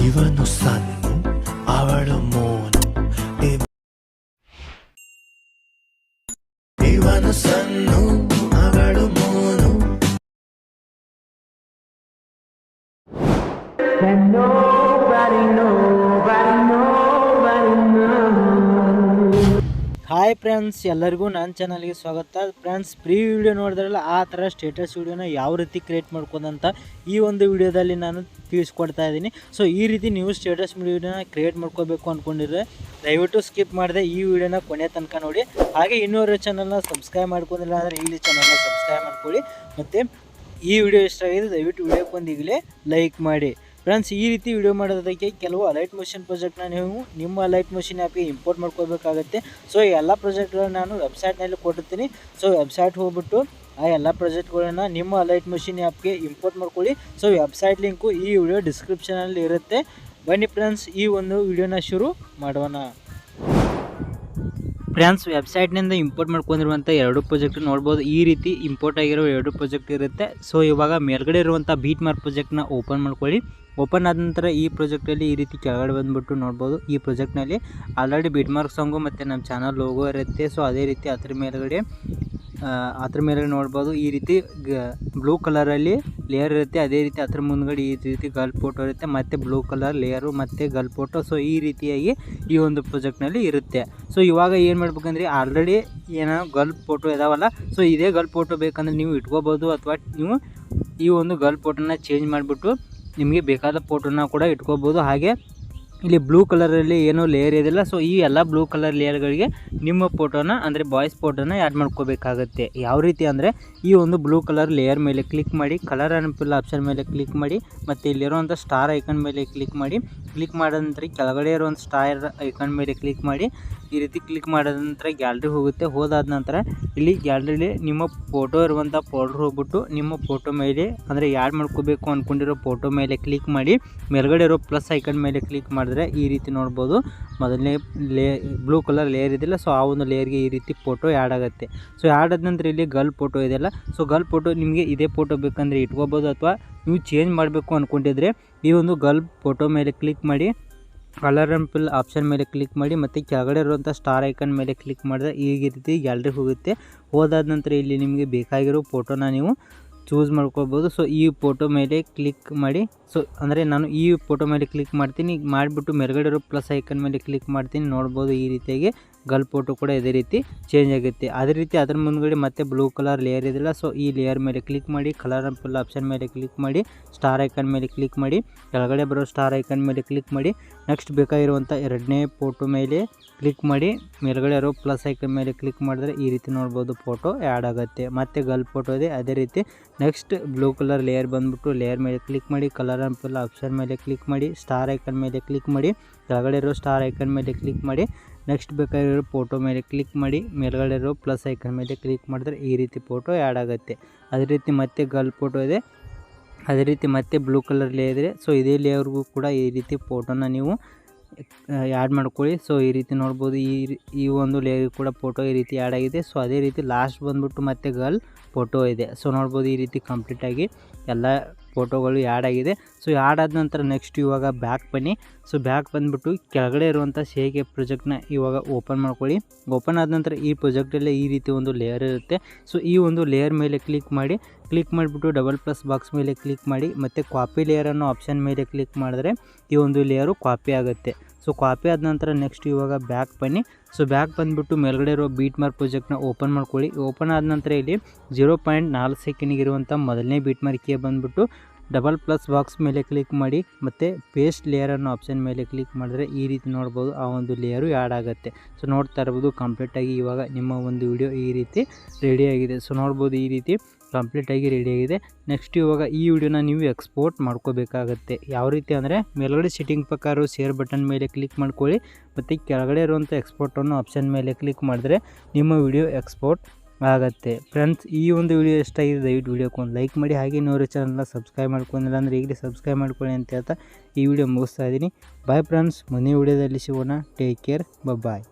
ಇವನು ಸನ್ನು ಅವಳು ಮೋನು ಇವನು ಸನ್ನು ಅವಳು ಮೋನು ಹಾಯ್ ಫ್ರೆಂಡ್ಸ್, ಎಲ್ಲರಿಗೂ ನನ್ನ ಚಾನಲ್ಗೆ ಸ್ವಾಗತ. ಫ್ರೆಂಡ್ಸ್, ಪ್ರೀ ವಿಡಿಯೋ ನೋಡಿದ್ರಲ್ಲ ಆ ಥರ ಸ್ಟೇಟಸ್ ವಿಡಿಯೋನ ಯಾವ ರೀತಿ ಕ್ರಿಯೇಟ್ ಮಾಡ್ಕೋದಂತ ಈ ಒಂದು ವಿಡಿಯೋದಲ್ಲಿ ನಾನು ತಿಳಿಸ್ಕೊಡ್ತಾ ಇದ್ದೀನಿ. ಸೊ ಈ ರೀತಿ ನೀವು ಸ್ಟೇಟಸ್ ವಿಡಿಯೋನ ಕ್ರಿಯೇಟ್ ಮಾಡ್ಕೋಬೇಕು ಅಂದ್ಕೊಂಡಿದ್ರೆ ದಯವಿಟ್ಟು ಸ್ಕಿಪ್ ಮಾಡಿದೆ ಈ ವಿಡಿಯೋನ ಕೊನೆ ತನಕ ನೋಡಿ. ಹಾಗೆ ಇನ್ನೂರು ಚಾನಲ್ನ ಸಬ್ಸ್ಕ್ರೈಬ್ ಮಾಡ್ಕೊಂಡಿಲ್ಲ ಅಂದರೆ ಇಲ್ಲಿ ಚಾನಲ್ನ ಸಬ್ಸ್ಕ್ರೈಬ್ ಮಾಡ್ಕೊಳ್ಳಿ. ಮತ್ತು ಈ ವಿಡಿಯೋ ಇಷ್ಟ ಆಗಿದೆ ದಯವಿಟ್ಟು ವಿಡಿಯೋಕ್ಕೊಂದು ಈಗಲೇ ಲೈಕ್ ಮಾಡಿ. ಫ್ರೆಂಡ್ಸ್, ಈ ರೀತಿ ವಿಡಿಯೋ ಮಾಡೋದಕ್ಕೆ ಕೆಲವು ಅಲೈಟ್ಮೋಷನ್ ಪ್ರಾಜೆಕ್ಟ್ನ ನೀವು ನಿಮ್ಮ ಅಲೈಟ್ಮೋಷನ್ ಆ್ಯಪ್ಗೆ ಇಂಪೋರ್ಟ್ ಮಾಡ್ಕೋಬೇಕಾಗುತ್ತೆ. ಸೊ ಈ ಎಲ್ಲ ಪ್ರಾಜೆಕ್ಟ್ಗಳನ್ನ ನಾನು ವೆಬ್ಸೈಟ್ನಲ್ಲಿ ಕೊಟ್ಟಿರ್ತೀನಿ. ಸೊ ವೆಬ್ಸೈಟ್ ಹೋಗ್ಬಿಟ್ಟು ಆ ಎಲ್ಲ ಪ್ರಾಜೆಕ್ಟ್ಗಳನ್ನ ನಿಮ್ಮ ಅಲೈಟ್ಮೋಷನ್ ಆ್ಯಪ್ಗೆ ಇಂಪೋರ್ಟ್ ಮಾಡ್ಕೊಳ್ಳಿ. ಸೊ ವೆಬ್ಸೈಟ್ ಲಿಂಕು ಈ ವಿಡಿಯೋ ಡಿಸ್ಕ್ರಿಪ್ಷನಲ್ಲಿ ಇರುತ್ತೆ. ಬನ್ನಿ ಫ್ರೆಂಡ್ಸ್, ಈ ಒಂದು ವಿಡಿಯೋನ ಶುರು ಮಾಡೋಣ. ಫ್ರೆಂಡ್ಸ್, ವೆಬ್ಸೈಟ್ನಿಂದ ಇಂಪೋರ್ಟ್ ಮಾಡ್ಕೊಂಡಿರುವಂಥ ಎರಡು ಪ್ರಾಜೆಕ್ಟ್ ನೋಡ್ಬೋದು. ಈ ರೀತಿ ಇಂಪೋರ್ಟ್ ಆಗಿರೋ ಎರಡು ಪ್ರಾಜೆಕ್ಟ್ ಇರುತ್ತೆ. ಸೊ ಇವಾಗ ಮೇಲ್ಗಡೆ ಇರುವಂಥ ಬೀಟ್ ಮಾರ್ಕ್ ಪ್ರಾಜೆಕ್ಟ್ನ ಓಪನ್ ಮಾಡ್ಕೊಳ್ಳಿ. ಓಪನ್ ಆದ ನಂತರ ಈ ಪ್ರಾಜೆಕ್ಟಲ್ಲಿ ಈ ರೀತಿ ಕೆಳಗಡೆ ಬಂದುಬಿಟ್ಟು ನೋಡ್ಬೋದು. ಈ ಪ್ರಾಜೆಕ್ಟ್ನಲ್ಲಿ ಆಲ್ರೆಡಿ ಬೀಟ್ ಮಾರ್ಕ್ ಸಾಂಗು ಮತ್ತು ನಮ್ಮ ಚಾನಲ್ ಲೋಗೋ ಇರುತ್ತೆ. ಸೊ ಅದೇ ರೀತಿ ಅದ್ರ ಮೇಲ್ಗಡೆ ನೋಡ್ಬೋದು ಈ ರೀತಿ ಬ್ಲೂ ಕಲರಲ್ಲಿ ಲೇಯರ್ ಇರುತ್ತೆ. ಅದೇ ರೀತಿ ಅದ್ರ ಮುಂದ್ಗಡೆ ಈ ರೀತಿ ಗರ್ಲ್ ಫೋಟೋ ಇರುತ್ತೆ ಮತ್ತು ಬ್ಲೂ ಕಲರ್ ಲೇಯರು ಮತ್ತು ಗರ್ಲ್ ಫೋಟೋ. ಸೊ ಈ ರೀತಿಯಾಗಿ ಈ ಒಂದು ಪ್ರಾಜೆಕ್ಟ್ನಲ್ಲಿ ಇರುತ್ತೆ. ಸೊ ಇವಾಗ ಏನು ಮಾಡ್ಬೇಕಂದ್ರೆ ಆಲ್ರೆಡಿ ಏನೋ ಗರ್ಲ್ ಫೋಟೋ ಇದಾವಲ್ಲ, ಸೊ ಇದೇ ಗರ್ಲ್ ಫೋಟೋ ಬೇಕಂದ್ರೆ ನೀವು ಇಟ್ಕೋಬೋದು, ಅಥವಾ ನೀವು ಈ ಒಂದು ಗರ್ಲ್ ಫೋಟೋನ ಚೇಂಜ್ ಮಾಡಿಬಿಟ್ಟು ನಿಮಗೆ ಬೇಕಾದ ಫೋಟೋನ ಕೂಡ ಇಟ್ಕೋಬೋದು. ಹಾಗೆ ಇಲ್ಲಿ ಬ್ಲೂ ಕಲರಲ್ಲಿ ಏನೋ ಲೇಯರ್ ಇದೆಯಲ್ಲ, ಸೊ ಈ ಎಲ್ಲ ಬ್ಲೂ ಕಲರ್ ಲೇಯರ್ಗಳಿಗೆ ನಿಮ್ಮ ಫೋಟೋನ ಅಂದರೆ ಬಾಯ್ಸ್ ಫೋಟೋನ ಆ್ಯಡ್ ಮಾಡ್ಕೋಬೇಕಾಗತ್ತೆ. ಯಾವ ರೀತಿ ಅಂದರೆ ಈ ಒಂದು ಬ್ಲೂ ಕಲರ್ ಲೇಯರ್ ಮೇಲೆ ಕ್ಲಿಕ್ ಮಾಡಿ, ಕಲರ್ ಆ್ಯಂಡ್ ಫಿಲ್ ಆಪ್ಷನ್ ಮೇಲೆ ಕ್ಲಿಕ್ ಮಾಡಿ, ಮತ್ತು ಇಲ್ಲಿರುವಂಥ ಸ್ಟಾರ್ ಐಕನ್ ಮೇಲೆ ಕ್ಲಿಕ್ ಮಾಡಿ. ಕ್ಲಿಕ್ ಮಾಡಿದ ನಂತರ ಕೆಳಗಡೆ ಇರುವಂಥ ಸ್ಟಾರ್ ಐಕನ್ ಮೇಲೆ ಕ್ಲಿಕ್ ಮಾಡಿ. ಈ ರೀತಿ ಕ್ಲಿಕ್ ಮಾಡಿದ ನಂತರ ಗ್ಯಾಲ್ರಿ ಹೋಗುತ್ತೆ. ಹೋದಾದ ನಂತರ ಇಲ್ಲಿ ಗ್ಯಾಲ್ರಿಲಿ ನಿಮ್ಮ ಫೋಟೋ ಇರುವಂಥ ಫೋಲ್ಡರ್ ಹೋಗ್ಬಿಟ್ಟು ನಿಮ್ಮ ಫೋಟೋ ಮೇಲೆ ಅಂದರೆ ಆ್ಯಡ್ ಮಾಡ್ಕೋಬೇಕು ಅಂದ್ಕೊಂಡಿರೋ ಫೋಟೋ ಮೇಲೆ ಕ್ಲಿಕ್ ಮಾಡಿ. ಮೇಲ್ಗಡೆ ಇರೋ ಪ್ಲಸ್ ಐಕನ್ ಮೇಲೆ ಕ್ಲಿಕ್ ಮಾಡಿದ್ರೆ ಈ ರೀತಿ ನೋಡ್ಬೋದು ಮೊದಲನೇ ಬ್ಲೂ ಕಲರ್ ಲೇಯರ್ ಇದೆಯಲ್ಲ, ಸೊ ಆ ಒಂದು ಲೇಯರ್ಗೆ ಈ ರೀತಿ ಫೋಟೋ ಆ್ಯಡ್ ಆಗುತ್ತೆ. ಸೊ ಆ್ಯಡ್ ಆದ ನಂತರ ಇಲ್ಲಿ ಗರ್ಲ್ ಫೋಟೋ ಇದೆಯಲ್ಲ, ಸೊ ಗರ್ಲ್ ಫೋಟೋ ನಿಮಗೆ ಇದೇ ಫೋಟೋ ಬೇಕಂದರೆ ಇಟ್ಕೋಬೋದು, ಅಥವಾ ನೀವು ಚೇಂಜ್ ಮಾಡಬೇಕು ಅಂದ್ಕೊಂಡಿದ್ರೆ ಈ ಒಂದು ಗರ್ಲ್ ಫೋಟೋ ಮೇಲೆ ಕ್ಲಿಕ್ ಮಾಡಿ, ಕಲರ್ ಆ್ಯಂಡ್ ಫಿಲ್ ಆಪ್ಷನ್ ಮೇಲೆ ಕ್ಲಿಕ್ ಮಾಡಿ, ಮತ್ತು ಕೆಳಗಡೆ ಇರುವಂಥ ಸ್ಟಾರ್ ಐಕನ್ ಮೇಲೆ ಕ್ಲಿಕ್ ಮಾಡಿದ್ರೆ ಈ ರೀತಿ ಗ್ಯಾಲರಿ ಹೋಗುತ್ತೆ. ಹೋದಾದ ನಂತರ ಇಲ್ಲಿ ನಿಮಗೆ ಬೇಕಾಗಿರೋ ಫೋಟೋನ ನೀವು ಚೂಸ್ ಮಾಡ್ಕೊಳ್ಬೋದು. ಸೊ ಈ ಫೋಟೋ ಮೇಲೆ ಕ್ಲಿಕ್ ಮಾಡಿ. ಸೊ ಅಂದರೆ ನಾನು ಈ ಫೋಟೋ ಮೇಲೆ ಕ್ಲಿಕ್ ಮಾಡ್ತೀನಿ. ಮಾಡಿಬಿಟ್ಟು ಮೇಲ್ಗಡೆ ಇರೋ ಪ್ಲಸ್ ಐಕನ್ ಮೇಲೆ ಕ್ಲಿಕ್ ಮಾಡ್ತೀನಿ. ನೋಡ್ಬೋದು ಈ ರೀತಿಯಾಗಿ ಗರ್ಲ್ ಫೋಟೋ ಕೂಡ ಇದೇ ರೀತಿ ಚೇಂಜ್ ಆಗುತ್ತೆ. ಅದೇ ರೀತಿ ಅದರ ಮುಂದ್ಗಡೆ ಮತ್ತೆ ಬ್ಲೂ ಕಲರ್ ಲೇಯರ್ ಇದೆಯಲ್ಲ, ಸೊ ಈ ಲೇಯರ್ ಮೇಲೆ ಕ್ಲಿಕ್ ಮಾಡಿ, ಕಲರ್ ಆ್ಯಂಡ್ ಫಿಲ್ ಆಪ್ಷನ್ ಮೇಲೆ ಕ್ಲಿಕ್ ಮಾಡಿ, ಸ್ಟಾರ್ ಐಕನ್ ಮೇಲೆ ಕ್ಲಿಕ್ ಮಾಡಿ, ಕೆಳಗಡೆ ಬರೋ ಸ್ಟಾರ್ ಐಕನ್ ಮೇಲೆ ಕ್ಲಿಕ್ ಮಾಡಿ. ನೆಕ್ಸ್ಟ್ ಬೇಕಾಗಿರುವಂಥ ಎರಡನೇ ಫೋಟೋ ಮೇಲೆ ಕ್ಲಿಕ್ ಮಾಡಿ, ಮೇಲ್ಗಡೆ ಇರೋ ಪ್ಲಸ್ ಐಕನ್ ಮೇಲೆ ಕ್ಲಿಕ್ ಮಾಡಿದ್ರೆ ಈ ರೀತಿ ನೋಡ್ಬೋದು ಫೋಟೋ ಆ್ಯಡ್ ಆಗುತ್ತೆ. ಮತ್ತು ಗರ್ಲ್ ಫೋಟೋ ಇದೆ. ಅದೇ ರೀತಿ ನೆಕ್ಸ್ಟ್ ಬ್ಲೂ ಕಲರ್ ಲೇಯರ್ ಬಂದುಬಿಟ್ಟು ಲೇಯರ್ ಮೇಲೆ ಕ್ಲಿಕ್ ಮಾಡಿ, ಕಲರ್ ಆ್ಯಂಡ್ ಫಿಲ್ ಆಪ್ಷನ್ ಮೇಲೆ ಕ್ಲಿಕ್ ಮಾಡಿ, ಸ್ಟಾರ್ ಐಕನ್ ಮೇಲೆ ಕ್ಲಿಕ್ ಮಾಡಿ, ಕೆಳಗಡೆ ಇರೋ ಸ್ಟಾರ್ ಐಕನ್ ಮೇಲೆ ಕ್ಲಿಕ್ ಮಾಡಿ. ನೆಕ್ಸ್ಟ್ ಬೇಕಾಗಿರೋ ಫೋಟೋ ಮೇಲೆ ಕ್ಲಿಕ್ ಮಾಡಿ, ಮೇಲ್ಗಡೆ ಇರೋ ಪ್ಲಸ್ ಐಕನ್ ಮೇಲೆ ಕ್ಲಿಕ್ ಮಾಡಿದ್ರೆ ಈ ರೀತಿ ಫೋಟೋ ಆ್ಯಡ್ ಆಗುತ್ತೆ. ಅದೇ ರೀತಿ ಮತ್ತೆ ಗರ್ಲ್ ಫೋಟೋ ಇದೆ. ಅದೇ ರೀತಿ ಮತ್ತೆ ಬ್ಲೂ ಕಲರ್ ಲೇಯರ್ ಇದೆ. ಸೊ ಇದೇ ಲೇಯರ್ಗೂ ಕೂಡ ಈ ರೀತಿ ಫೋಟೋನ ನೀವು ಆ್ಯಡ್ ಮಾಡ್ಕೊಳ್ಳಿ. ಸೊ ಈ ರೀತಿ ನೋಡ್ಬೋದು ಈ ಒಂದು ಲೇಯರ್ ಕೂಡ ಫೋಟೋ ಈ ರೀತಿ ಆ್ಯಡ್ ಆಗಿದೆ. ಸೊ ಅದೇ ರೀತಿ ಲಾಸ್ಟ್ ಬಂದ್ಬಿಟ್ಟು ಮತ್ತೆ ಗರ್ಲ್ ಫೋಟೋ ಇದೆ. ಸೊ ನೋಡ್ಬೋದು ಈ ರೀತಿ ಕಂಪ್ಲೀಟಾಗಿ ಎಲ್ಲ ಫೋಟೋಗಳು ಆ್ಯಡ್ ಆಗಿದೆ. ಸೊ ಆ್ಯಡ್ ಆದ ನಂತರ ನೆಕ್ಸ್ಟ್ ಇವಾಗ ಬ್ಯಾಕ್ ಬನ್ನಿ. ಸೊ ಬ್ಯಾಕ್ ಬಂದುಬಿಟ್ಟು ಕೆಳಗಡೆ ಇರುವಂಥ 𝐍𝐞𝐰 ಪ್ರಾಜೆಕ್ಟ್ನ ಇವಾಗ ಓಪನ್ ಮಾಡ್ಕೊಳ್ಳಿ. ಓಪನ್ ಆದ ನಂತರ ಈ ಪ್ರಾಜೆಕ್ಟಲ್ಲೇ ಈ ರೀತಿ ಒಂದು ಲೇಯರ್ ಇರುತ್ತೆ. ಸೊ ಈ ಒಂದು ಲೇಯರ್ ಮೇಲೆ ಕ್ಲಿಕ್ ಮಾಡಿ. ಕ್ಲಿಕ್ ಮಾಡಿಬಿಟ್ಟು ಡಬಲ್ ಪ್ಲಸ್ ಬಾಕ್ಸ್ ಮೇಲೆ ಕ್ಲಿಕ್ ಮಾಡಿ, ಮತ್ತು ಕಾಪಿ ಲೇಯರ್ ಅನ್ನೋ ಆಪ್ಷನ್ ಮೇಲೆ ಕ್ಲಿಕ್ ಮಾಡಿದ್ರೆ ಈ ಒಂದು ಲೇಯರು ಕಾಪಿ ಆಗುತ್ತೆ. ಸೊ ಕಾಪಿ ಆದ ನಂತರ ನೆಕ್ಸ್ಟ್ ಇವಾಗ ಬ್ಯಾಕ್ ಬನ್ನಿ. ಸೊ ಬ್ಯಾಕ್ ಬಂದುಬಿಟ್ಟು ಮೇಲ್ಗಡೆ ಇರೋ ಬೀಟ್ ಮಾರ್ಕ್ ಪ್ರಾಜೆಕ್ಟ್ನ ಓಪನ್ ಮಾಡ್ಕೊಳ್ಳಿ. ಓಪನ್ ಆದ ನಂತರ ಇಲ್ಲಿ 0.4 ಸೆಕೆಂಡ್ಗಿರುವಂಥ ಮೊದಲನೇ ಬೀಟ್ ಮಾರ್ಕಿಗೆ ಬಂದುಬಿಟ್ಟು ಡಬಲ್ ಪ್ಲಸ್ ಬಾಕ್ಸ್ ಮೇಲೆ ಕ್ಲಿಕ್ ಮಾಡಿ, ಮತ್ತು ಪೇಸ್ಟ್ ಲೇಯರ್ ಅನ್ನೋ ಆಪ್ಷನ್ ಮೇಲೆ ಕ್ಲಿಕ್ ಮಾಡಿದ್ರೆ ಈ ರೀತಿ ನೋಡ್ಬೋದು ಆ ಒಂದು ಲೇಯರು ಆ್ಯಡ್ ಆಗುತ್ತೆ. ಸೊ ನೋಡ್ತಾ ಇರ್ಬೋದು ಕಂಪ್ಲೀಟಾಗಿ ಇವಾಗ ನಿಮ್ಮ ಒಂದು ವಿಡಿಯೋ ಈ ರೀತಿ ರೆಡಿಯಾಗಿದೆ. ಸೊ ನೋಡ್ಬೋದು ಈ ರೀತಿ ಕಂಪ್ಲೀಟಾಗಿ ರೆಡಿಯಾಗಿದೆ. ನೆಕ್ಸ್ಟ್ ಇವಾಗ ಈ ವಿಡಿಯೋನ ನೀವು ಎಕ್ಸ್ಪೋರ್ಟ್ ಮಾಡ್ಕೋಬೇಕಾಗತ್ತೆ. ಯಾವ ರೀತಿ ಅಂದರೆ ಮೇಲ್ಗಡೆ ಸೆಟ್ಟಿಂಗ್ ಪ್ರಕಾರ ಶೇರ್ ಬಟನ್ ಮೇಲೆ ಕ್ಲಿಕ್ ಮಾಡ್ಕೊಳ್ಳಿ, ಮತ್ತು ಕೆಳಗಡೆ ಇರುವಂಥ ಎಕ್ಸ್ಪೋರ್ಟ್ ಅನ್ನೋ ಆಪ್ಷನ್ ಮೇಲೆ ಕ್ಲಿಕ್ ಮಾಡಿದ್ರೆ ನಿಮ್ಮ ವಿಡಿಯೋ ಎಕ್ಸ್ಪೋರ್ಟ್ ಆಗುತ್ತೆ. ಫ್ರೆಂಡ್ಸ್, ಈ ಒಂದು ವಿಡಿಯೋ ಇಷ್ಟ ಆಗಿದೆ ದಯವಿಟ್ಟು ವಿಡಿಯೋಕ್ಕೆ ಒಂದು ಲೈಕ್ ಮಾಡಿ. ಹಾಗೆ ಇನ್ನೂರು ಚಾನಲ್ನ ಸಬ್ಸ್ಕ್ರೈಬ್ ಮಾಡ್ಕೊಂಡಿಲ್ಲ ಅಂದರೆ ಈಗಲೇ ಸಬ್ಸ್ಕ್ರೈಬ್ ಮಾಡ್ಕೊಳ್ಳಿ ಅಂತ ಹೇಳ್ತಾ ಈ ವಿಡಿಯೋ ಮುಗಿಸ್ತಾ ಇದ್ದೀನಿ. ಬಾಯ್ ಫ್ರೆಂಡ್ಸ್, ಮುಂದಿನ ವಿಡಿಯೋದಲ್ಲಿ ಸಿಗೋಣ. ಟೇಕ್ ಕೇರ್, ಬಾಯ್.